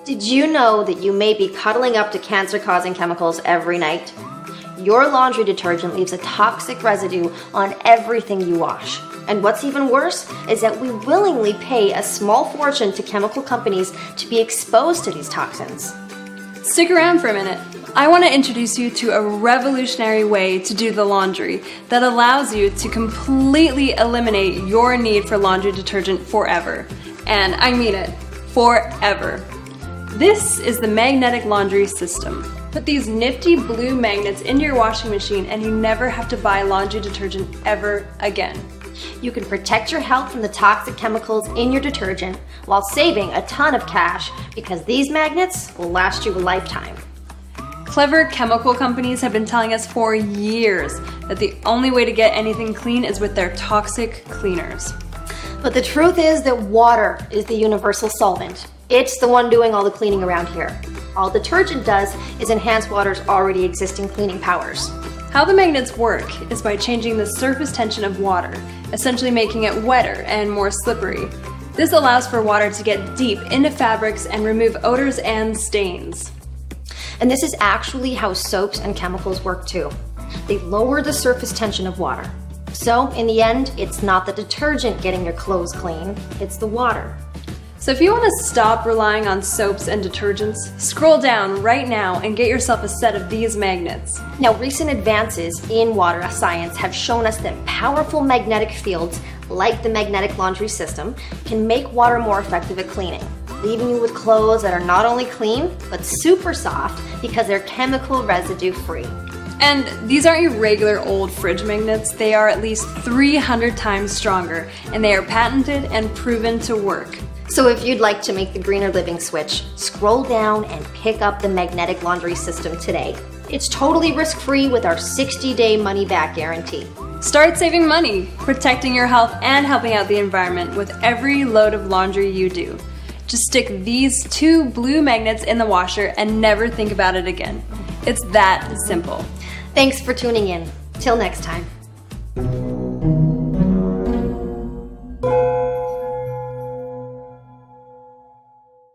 Did you know that you may be cuddling up to cancer-causing chemicals every night? Your laundry detergent leaves a toxic residue on everything you wash. And what's even worse is that we willingly pay a small fortune to chemical companies to be exposed to these toxins. Stick around for a minute. I want to introduce you to a revolutionary way to do the laundry that allows you to completely eliminate your need for laundry detergent forever. And I mean it, forever. This is the magnetic laundry system. Put these nifty blue magnets into your washing machine and you never have to buy laundry detergent ever again. You can protect your health from the toxic chemicals in your detergent while saving a ton of cash because these magnets will last you a lifetime. Clever chemical companies have been telling us for years that the only way to get anything clean is with their toxic cleaners. But the truth is that water is the universal solvent. It's the one doing all the cleaning around here. All detergent does is enhance water's already existing cleaning powers. How the magnets work is by changing the surface tension of water, essentially making it wetter and more slippery. This allows for water to get deep into fabrics and remove odors and stains. And this is actually how soaps and chemicals work too. They lower the surface tension of water. So in the end, it's not the detergent getting your clothes clean, it's the water. So if you want to stop relying on soaps and detergents, scroll down right now and get yourself a set of these magnets. Now, recent advances in water science have shown us that powerful magnetic fields, like the magnetic laundry system, can make water more effective at cleaning, leaving you with clothes that are not only clean, but super soft because they're chemical residue free. And these aren't your regular old fridge magnets, they are at least 300 times stronger, and they are patented and proven to work. So if you'd like to make the greener living switch, scroll down and pick up the magnetic laundry system today. It's totally risk-free with our 60-day money-back guarantee. Start saving money, protecting your health, and helping out the environment with every load of laundry you do. Just stick these 2 blue magnets in the washer and never think about it again. It's that simple. Thanks for tuning in. Till next time.